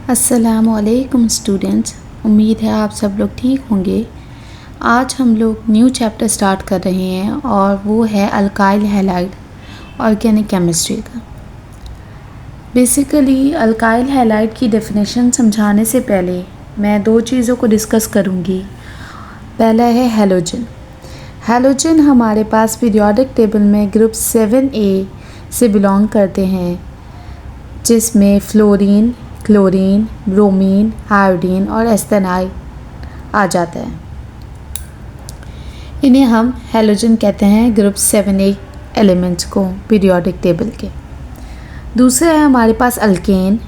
अस्सलामुअलैकुम स्टूडेंट्स, उम्मीद है आप सब लोग ठीक होंगे। आज हम लोग न्यू चैप्टर स्टार्ट कर रहे हैं और वो है अल्काइल हैलाइड ऑर्गेनिक केमिस्ट्री का। बेसिकली अल्काइल हैलाइड की डेफिनेशन समझाने से पहले मैं दो चीज़ों को डिस्कस करूँगी। पहला है हैलोजन। हैलोजन हमारे पास पीरियोडिक टेबल में ग्रुप 7A से बिलोंग करते हैं, जिसमें फ्लोरीन, क्लोरीन, ब्रोमीन, आयोडीन और एस्थेनाइड आ जाता है। इन्हें हम हैलोजन कहते हैं, ग्रुप 7A एलिमेंट्स को पीरियोडिक टेबल के। दूसरा है हमारे पास अल्केन,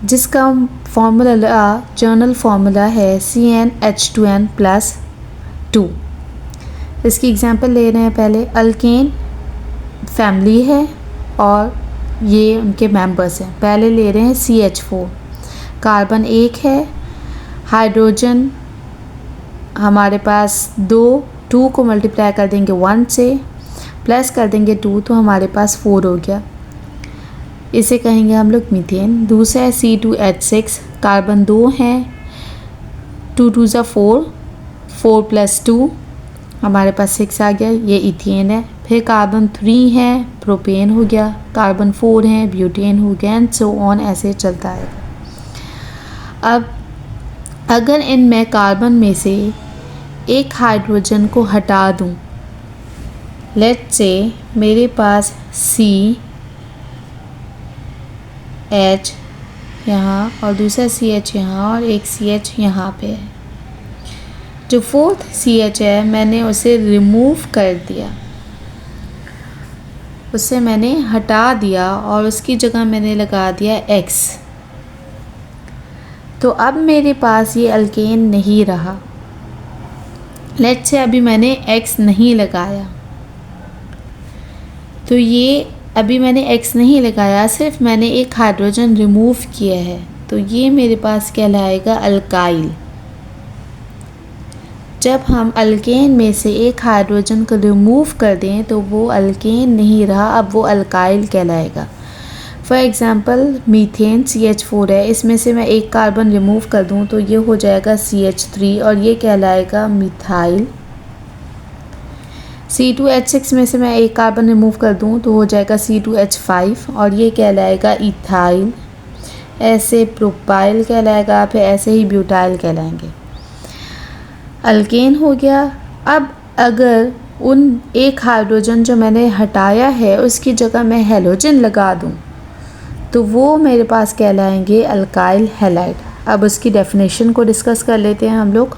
जिसका फॉर्मूला जर्नल फार्मूला है CnH2n+2। इसकी एग्जांपल ले रहे हैं। पहले अल्केन फैमिली है और ये उनके मेंबर्स हैं। पहले ले रहे हैं CH4, कार्बन 1 है, हाइड्रोजन हमारे पास 2 को मल्टीप्लाई कर देंगे 1 से, प्लस कर देंगे 2 तो हमारे पास 4 हो गया। इसे कहेंगे हम लोग मीथेन। दूसरा है C2H6, कार्बन 2 हैं, 2 2 ज़ा 4, 4 + 2 हमारे पास 6 आ गया, ये इथेन है। फिर कार्बन 3 है, प्रोपेन हो गया, कार्बन 4 है, ब्यूटेन हो गया, एंड सो ऑन, ऐसे चलता है। अब अगर इनमें कार्बन में से एक हाइड्रोजन को हटा दूं, लेट्स से मेरे पास CH यहाँ और दूसरा CH यहाँ और एक CH यहाँ पे है। जो फोर्थ CH है मैंने उसे रिमूव कर दिया, उसे मैंने हटा दिया और उसकी जगह मैंने लगा दिया X। तो अब मेरे पास ये अल्केन नहीं रहा। लेट्स से अभी मैंने X नहीं लगाया, तो ये अभी मैंने X नहीं लगाया, सिर्फ मैंने एक हाइड्रोजन रिमूव किया है, तो ये मेरे पास कहलाएगा अल्काइल। जब हम अल्केन में से एक हाइड्रोजन को रिमूव कर दें तो वो अल्केन नहीं रहा, अब वो अल्काइल कहलाएगा। फॉर एग्ज़ाम्पल मीथेन CH4 है, इसमें से मैं एक कार्बन रिमूव कर दूं तो ये हो जाएगा CH3 और ये कहलाएगा मिथाइल। C2H6 में से मैं एक कार्बन रिमूव कर दूं तो हो जाएगा C2H5 और ये कहलाएगा इथाइल। ऐसे प्रोपाइल कहलाएगा, फिर ऐसे ही ब्यूटाइल कहलाएंगे। अल्केन हो गया। अब अगर उन एक हाइड्रोजन जो मैंने हटाया है उसकी जगह मैं हैलोजन लगा दूं तो वो मेरे पास कहलाएंगे अल्काइल हैलाइड। अब उसकी डेफिनेशन को डिस्कस कर लेते हैं हम लोग।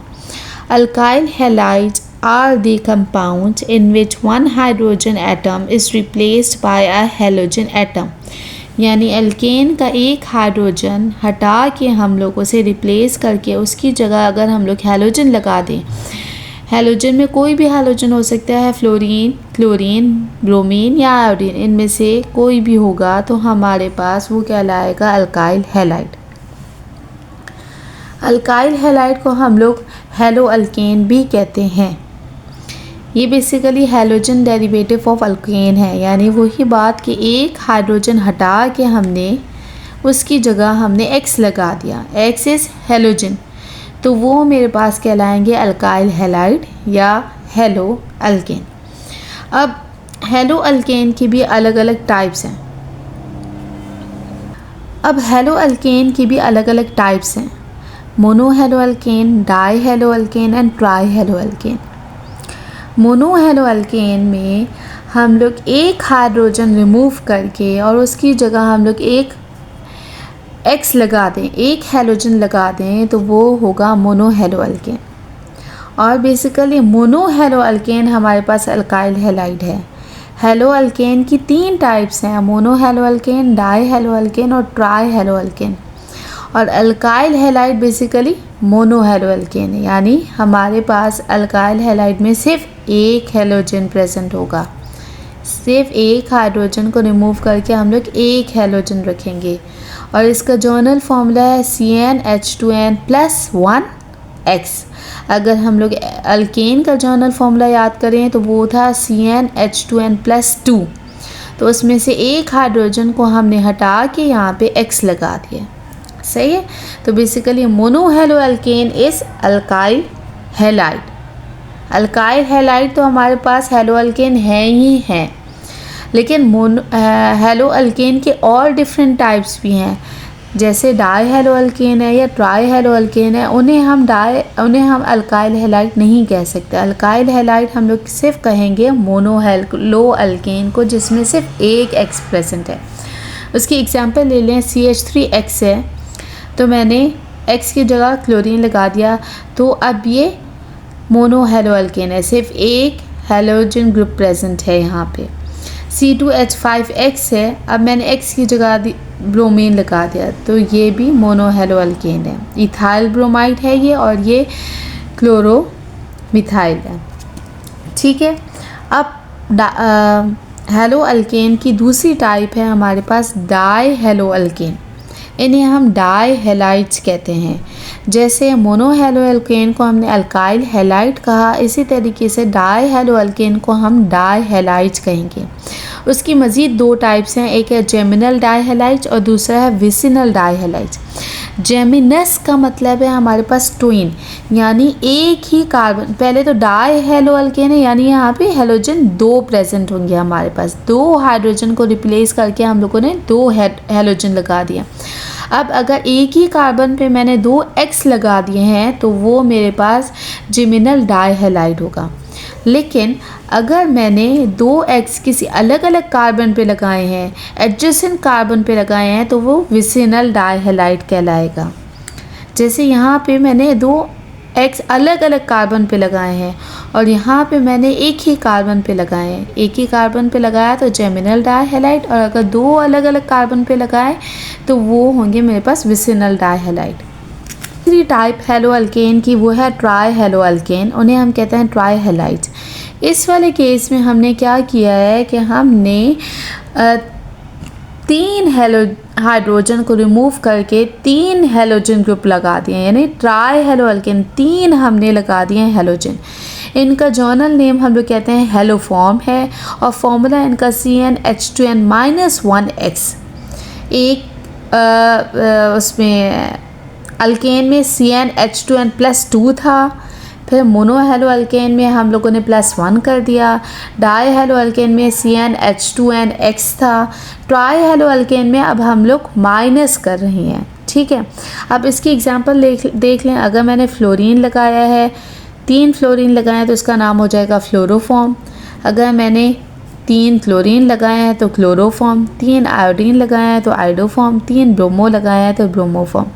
Alkyl halides are the compounds in which one hydrogen atom is replaced by a halogen atom. यानी अल्केन का एक हाइड्रोजन हटा के हम लोग उसे रिप्लेस करके उसकी जगह अगर हम लोग हैलोजन लगा दें, हैलोजन में कोई भी हैलोजन हो सकता है, फ्लोरीन, क्लोरीन, ब्रोमीन या आयोडीन, इनमें से कोई भी होगा तो हमारे पास वो कहलाएगा अल्काइल हैलाइड। अल्काइल हैलाइड को हम लोग हैलो अल्केन भी कहते हैं। ये basically halogen derivative of alkane है, यानी वही बात कि एक हाइड्रोजन हटा के हमने उसकी जगह हमने X लगा दिया, X इज़ हैलोजन, तो वो मेरे पास कहलाएंगे अल्काइल हैलाइड या हैलो अल्केन। अब हैलो अल्केन की भी अलग अलग टाइप्स हैं। Mono haloalkane, di haloalkane and tri haloalkane. Mono haloalkane में हम लोग एक हाइड्रोजन रिमूव करके और उसकी जगह हम लोग एक X लगा दें, एक हैलोजन लगा दें तो वो होगा मोनो हैलो अल्केन। और बेसिकली मोनो हैलो अल्केन हमारे पास अल्काइल हैलाइड है। हैलो अल्केन की 3 टाइप्स हैं, mono haloalkane, di haloalkane और ट्राई हैलो अल्केन। और alkyl halide basically mono haloalkane है, यानी हमारे पास अल्काइल हैलाइड में सिर्फ एक हैलोजन प्रेजेंट होगा। सिर्फ एक हाइड्रोजन को रिमूव करके हम लोग एक हैलोजन रखेंगे और इसका जर्नल फार्मूला है CnH2n+1X। अगर हम लोग अल्केन का जर्नल फार्मूला याद करें तो वो था CnH2n+2, तो उसमें से एक हाइड्रोजन को हमने हटा के यहाँ पे X लगा दिया। सही है। तो basically mono halo alkane is alkyl halide. Alkyl halide तो हमारे पास हेलो अल्केन है ही है, लेकिन हेलो अल्केन के और डिफरेंट टाइप्स भी हैं, जैसे डाई हेलो अल्केन है या ट्राई हेलो अल्केन है। उन्हें हम अल्काइल हैलाइड नहीं कह सकते। अल्काइल हैलाइड हम लोग सिर्फ कहेंगे मोनो हेलो अल्केन को, जिसमें सिर्फ एक X प्रेजेंट है। उसकी एग्जांपल ले लें, CH3X है, तो मैंने X की जगह क्लोरीन लगा दिया, तो अब ये मोनो हेलो अल्केन है, सिर्फ एक हेलोजन ग्रुप प्रेजेंट है यहाँ पे। C2H5X है, अब मैंने X की जगह ब्रोमीन लगा दिया, तो ये भी मोनो हेलो अल्केन है। इथाइल ब्रोमाइड है ये, और ये क्लोरो मिथाइल है। ठीक है। अब हेलो अल्केन की दूसरी टाइप है हमारे पास डाई हेलो अल्केन। इन्हें हम डाई हैलाइड्स कहते हैं। जैसे मोनो हेलो अल्केन को हमने अल्काइल हैलाइड कहा, इसी तरीके से डाई हेलो अल्केन को हम डाई हैलाइड्स कहेंगे। उसकी मज़ीद दो टाइप्स हैं, एक है जेमिनल डाई हैलाइड्स और दूसरा है विसिनल डाई हैलाइड्स। जेमिनस का मतलब है हमारे पास ट्विन, यानी एक ही कार्बन। पहले तो डाई हेलो अल्केन है, यानी यहाँ पे हेलोजन दो प्रेजेंट होंगे हमारे पास, दो हाइड्रोजन को रिप्लेस करके हम लोगों ने दो हेलोजन लगा दिया। अब अगर एक ही कार्बन पे मैंने दो X लगा दिए हैं तो वो मेरे पास जेमिनल डाई हैलाइड होगा। लेकिन अगर मैंने दो X किसी अलग अलग कार्बन पे लगाए हैं, एडजेसेंट कार्बन पे लगाए हैं, तो वो विसिनल डाई हैलाइड कहलाएगा। जैसे यहाँ पे मैंने दो X अलग अलग कार्बन पे लगाए हैं और यहाँ पे मैंने एक ही कार्बन पे लगाए हैं। एक ही कार्बन पे लगाया तो जेमिनल डाई हैलाइड, और अगर दो अलग अलग कार्बन पे लगाए तो वो होंगे मेरे पास विसिनल डाई हैलाइड। तीसरी टाइप हेलो अल्केन की वो है ट्राई हेलो अल्केन, उन्हें हम कहते हैं ट्राई हैलाइड्स। इस वाले केस में हमने क्या किया है कि हमने तीन हाइड्रोजन को रिमूव करके तीन हेलोजन ग्रुप लगा दिए, यानी ट्राई हेलो अल्केन, तीन हमने लगा दिए हैं हेलोजन। इनका जर्नल नेम हम लोग कहते हैं हेलो फॉर्म है, और फॉर्मूला इनका CnH2n-1x। एक उसमें अल्केन में CnH2n+2 था, फिर मोनो हेलो अल्केन में हम लोगों ने +1 कर दिया, डाई हेलो अल्केन में CnH2nX था, ट्राई हेलो अल्केन में अब हम लोग माइनस कर रहे हैं। ठीक है। अब इसकी एग्जांपल देख लें। अगर मैंने फ्लोरीन लगाया है, 3 फ्लोरीन लगाए तो इसका नाम हो जाएगा फ्लोरोफॉर्म। अगर मैंने 3 क्लोरीन लगाए हैं तो क्लोरोफॉर्म, 3 आयोडीन लगाए हैं तो आयोडोफॉर्म, 3 ब्रोमो लगाए हैं तो ब्रोमोफॉर्म,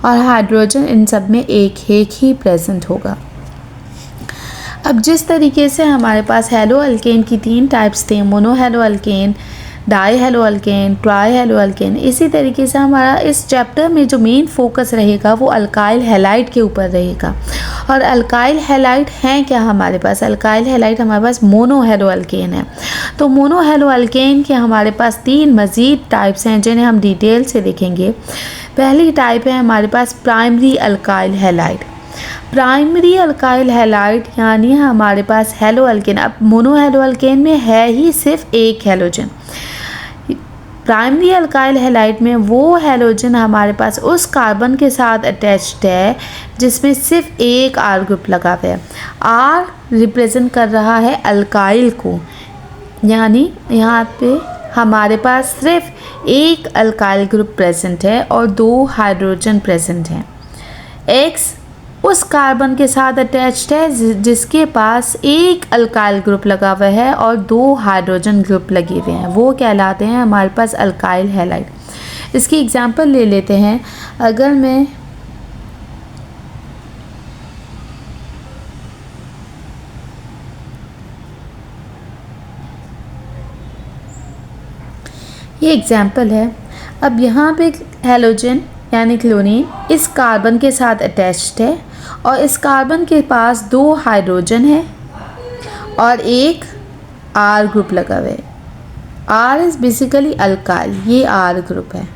और हाइड्रोजन इन सब में एक ही प्रेजेंट होगा। अब जिस तरीके से हमारे पास हेलो अल्केन की 3 टाइप्स थे, mono halo alkane, die hello alkane, try hello alkane, इसी तरीके से हमारा इस चैप्टर में जो मेन फोकस रहेगा वो अल्काइल हैलाइड के ऊपर रहेगा। और अल्काइल हैलाइड हैं क्या हमारे पास? अल्काइल हैलाइड हमारे पास मोनो हेलो अल्केन है। तो मोनो हेलो अल्केन के हमारे पास 3 मज़ीद टाइप्स हैं जिन्हें हम डिटेल से देखेंगे। पहली टाइप है हमारे पास primary alkyl halide. Primary alkyl halide यानी हमारे पास हेलो अल्केन, अब मोनो हेलो अल्केन में है ही सिर्फ एक हेलोजन। प्राइमरी अल्काइल हैलाइड में वो हेलोजन हमारे पास उस कार्बन के साथ अटैच्ड है जिसमें सिर्फ एक R ग्रुप लगा हुआ है। R रिप्रेजेंट कर रहा है अल्काइल को, यानी यहाँ पे हमारे पास सिर्फ एक अल्काइल ग्रुप प्रेजेंट है और 2 हाइड्रोजन प्रेजेंट हैं। X उस कार्बन के साथ अटैच्ड है जिसके पास एक अल्काइल ग्रुप लगा हुआ है और 2 हाइड्रोजन ग्रुप लगे हुए हैं, वो कहलाते हैं हमारे पास अल्काइल हैलाइड। इसकी एग्जांपल ले लेते हैं। अगर मैं ये एग्जांपल है, अब यहाँ पे हेलोजन यानी क्लोरीन इस कार्बन के साथ अटैच्ड है और इस कार्बन के पास 2 हाइड्रोजन है और एक R ग्रुप लगा हुआ है। R इज़ बेसिकली अल्काइल, ये R ग्रुप है।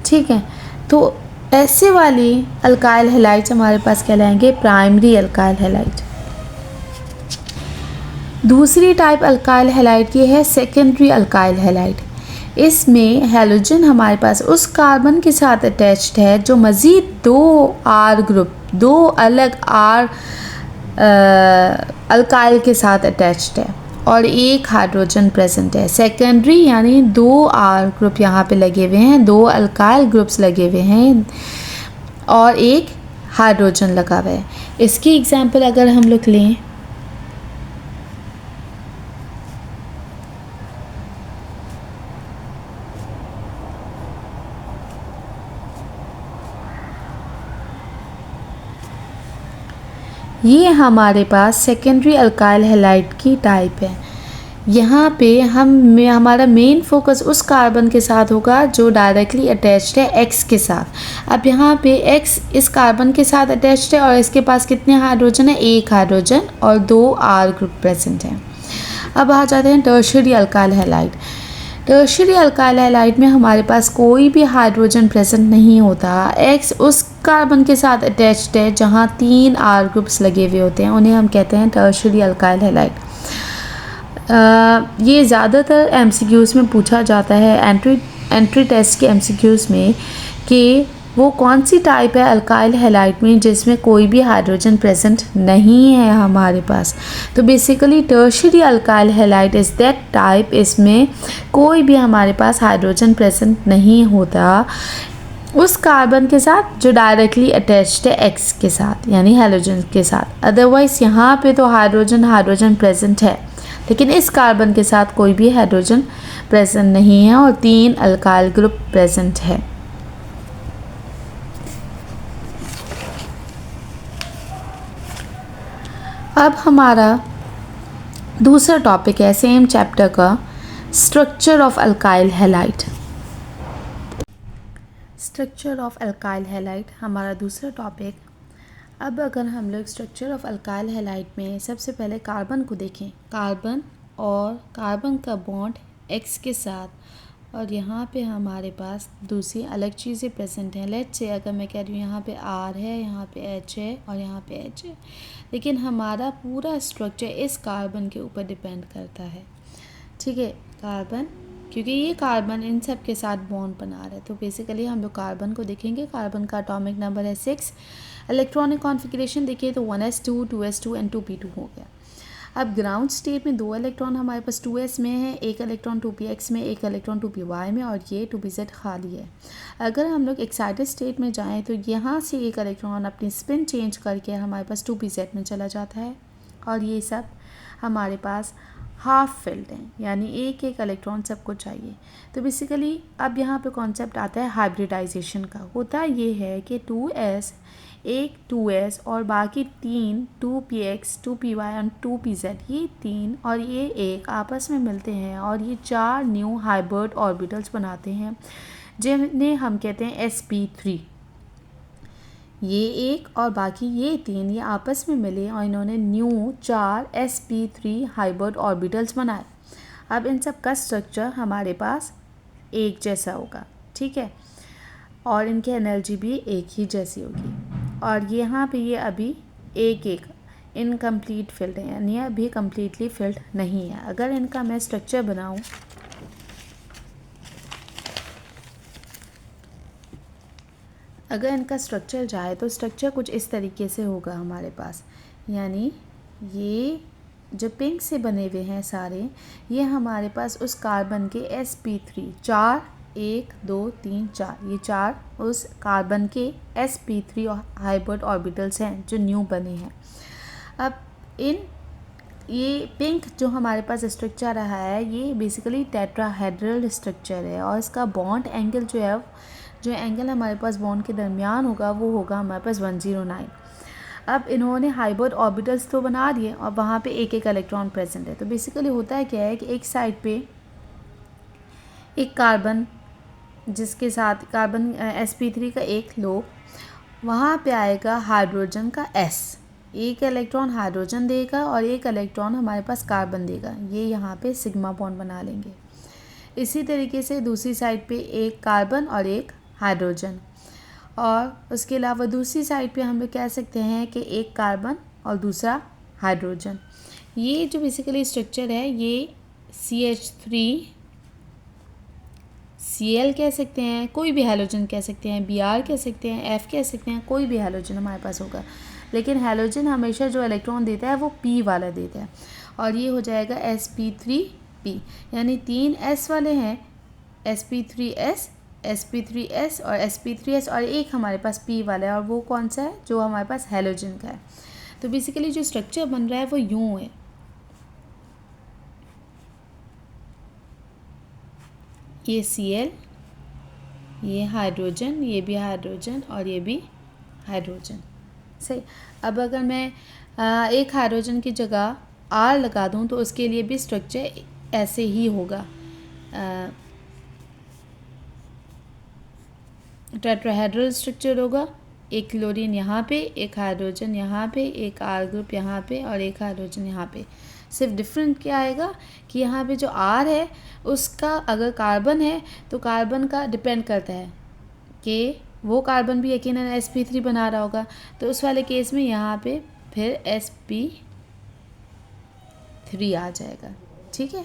ठीक है। तो ऐसे वाली अल्काइल हैलाइड्स हमारे पास कहलाएंगे प्राइमरी अल्काइल हैलाइड। दूसरी टाइप अल्काइल हैलाइड की है सेकेंडरी अल्काइल हैलाइड। इसमें हैलोजन हमारे पास उस कार्बन के साथ अटैच्ड है जो मज़ीद 2 R ग्रुप, 2 अलग R अल्काइल के साथ अटैच्ड है और एक हाइड्रोजन प्रेजेंट है। सेकेंडरी यानी 2 R ग्रुप यहाँ पे लगे हुए हैं, 2 अल्काइल ग्रुप्स लगे हुए हैं और एक हाइड्रोजन लगा हुआ है। इसकी एग्जांपल अगर हम लोग लें, ये हमारे पास सेकेंडरी अल्काइल हैलाइड की टाइप है। यहाँ पे हमारा मेन फोकस उस कार्बन के साथ होगा जो डायरेक्टली अटैच्ड है X के साथ। अब यहाँ पे X इस कार्बन के साथ अटैच्ड है और इसके पास कितने हाइड्रोजन है, एक हाइड्रोजन और 2 R ग्रुप प्रेजेंट हैं। अब आ जाते हैं tertiary alkyl halide. Tertiary alkyl halide में हमारे पास कोई भी हाइड्रोजन प्रेजेंट नहीं होता। X उस कार्बन के साथ अटैच्ड है जहाँ 3 R ग्रुप्स लगे हुए होते हैं, उन्हें हम कहते हैं टर्शियरी अल्काइल हैलाइड। ये ज़्यादातर MCQs में पूछा जाता है, एंट्री टेस्ट के MCQs में, कि वो कौन सी टाइप है अल्काइल हैलाइड में जिसमें कोई भी हाइड्रोजन प्रेजेंट नहीं है हमारे पास। तो basically tertiary alkyl halide is that type, इसमें कोई भी हमारे पास हाइड्रोजन प्रेजेंट नहीं होता उस कार्बन के साथ जो डायरेक्टली अटैच्ड है X के साथ यानी हैलोजन के साथ। अदरवाइज़ यहाँ पे तो हाइड्रोजन प्रेजेंट है, लेकिन इस कार्बन के साथ कोई भी हाइड्रोजन प्रेजेंट नहीं है और 3 अल्काइल ग्रुप प्रेजेंट है। अब हमारा दूसरा टॉपिक है सेम चैप्टर का, structure of alkyl halide. Structure of alkyl halide हमारा दूसरा टॉपिक। अब अगर हम लोग स्ट्रक्चर ऑफ अल्काइल हैलाइड में सबसे पहले कार्बन को देखें, कार्बन और कार्बन का बॉन्ड X के साथ, और यहाँ पे हमारे पास दूसरी अलग चीज़ें प्रेजेंट हैं। लेट्स से अगर मैं कह रही हूँ यहाँ पे R है, यहाँ पे H है और यहाँ पे H है, लेकिन हमारा पूरा स्ट्रक्चर इस कार्बन के ऊपर डिपेंड करता है। ठीक है, कार्बन, क्योंकि ये कार्बन इन सब के साथ बॉन्ड बना रहा है। तो बेसिकली हम लोग कार्बन को देखेंगे। कार्बन का एटॉमिक नंबर है 6। इलेक्ट्रॉनिक कॉन्फ़िगरेशन देखिए तो 1s2, 2s2 एंड 2p2 हो गया। अब ग्राउंड स्टेट में 2 इलेक्ट्रॉन हमारे पास 2s में है, एक इलेक्ट्रॉन 2px में, एक इलेक्ट्रॉन 2py में और ये 2pz खाली है। अगर हम लोग एक्साइटेड स्टेट में जाएं तो यहाँ से एक इलेक्ट्रॉन अपनी स्पिन चेंज करके हमारे पास 2pz में चला जाता है और ये सब हमारे पास हाफ फिल्ड हैं, यानी एक एक इलेक्ट्रॉन सबको चाहिए। तो बेसिकली अब यहाँ पे कॉन्सेप्ट आता है हाइब्रिडाइजेशन का। होता ये है कि 2s, एक 2s और बाकी 3 2px, 2py और 2pz, ये 3 और ये एक आपस में मिलते हैं और ये 4 न्यू हाइब्रिड ऑर्बिटल्स बनाते हैं जिन्हें हम कहते हैं sp3। ये एक और बाकी ये 3 ये आपस में मिले और इन्होंने न्यू 4 sp3 हाइब्रिड ऑर्बिटल्स बनाए। अब इन सब का स्ट्रक्चर हमारे पास एक जैसा होगा, ठीक है, और इनकी एनर्जी भी एक ही जैसी होगी। और यहाँ पे ये अभी एक एक इनकम्प्लीट फिल्ड है, यानी अभी कम्प्लीटली फिल्ड नहीं है। अगर इनका मैं स्ट्रक्चर बनाऊँ, अगर इनका स्ट्रक्चर जाए तो स्ट्रक्चर कुछ इस तरीके से होगा हमारे पास, यानी ये जो पिंक से बने हुए हैं सारे, ये हमारे पास उस कार्बन के sp3 4 1 2 3 4, ये 4 उस कार्बन के sp3 हाइब्रिड ऑर्बिटल्स हैं जो न्यू बने हैं। अब ये पिंक जो हमारे पास स्ट्रक्चर रहा है ये बेसिकली टेट्राहेड्रल स्ट्रक्चर है और इसका बॉन्ड एंगल जो एंगल हमारे पास बॉन्ड के दरमियान होगा वो होगा हमारे पास 109। अब इन्होंने हाइब्रिड ऑर्बिटल्स तो बना दिए और वहाँ पे एक एक इलेक्ट्रॉन प्रेजेंट है। तो बेसिकली होता है क्या है कि एक साइड पे एक कार्बन जिसके साथ कार्बन sp3 का एक लोब, वहाँ पे आएगा हाइड्रोजन का s, एक इलेक्ट्रॉन हाइड्रोजन देगा और एक इलेक्ट्रॉन हमारे पास कार्बन देगा, ये यहाँ पे सिग्मा बॉन्ड बना लेंगे। इसी तरीके से दूसरी साइड पे एक कार्बन और एक हाइड्रोजन, और उसके अलावा दूसरी साइड पे हम लोग कह सकते हैं कि एक कार्बन और दूसरा हाइड्रोजन। ये जो बेसिकली स्ट्रक्चर है ये CH3 Cl कह सकते हैं, कोई भी हैलोजन कह सकते हैं, Br कह सकते हैं, F कह सकते हैं, कोई भी हैलोजन हमारे पास होगा। लेकिन हैलोजन हमेशा जो इलेक्ट्रॉन देता है वो P वाला देता है, और ये हो जाएगा sp3p, यानी 3 s वाले हैं, sp3s, sp3s और sp3s, और एक हमारे पास p वाला है, और वो कौन सा है, जो हमारे पास हैलोजन का है। तो बेसिकली जो स्ट्रक्चर बन रहा है वो यूँ है, ये Cl, ये हाइड्रोजन, ये भी हाइड्रोजन और ये भी हाइड्रोजन। सही। अब अगर मैं एक हाइड्रोजन की जगह R लगा दूं तो उसके लिए भी स्ट्रक्चर ऐसे ही होगा, टेट्राहेड्रल स्ट्रक्चर होगा। एक क्लोरीन यहाँ पे, एक हाइड्रोजन यहाँ पे, एक R ग्रुप यहाँ पे और एक हाइड्रोजन यहाँ पे। सिर्फ डिफरेंट क्या आएगा कि यहाँ पे जो R है उसका अगर कार्बन है तो कार्बन का डिपेंड करता है कि वो कार्बन भी यकीनन sp3 बना रहा होगा, तो उस वाले केस में यहाँ पे फिर sp3 आ जाएगा। ठीक है।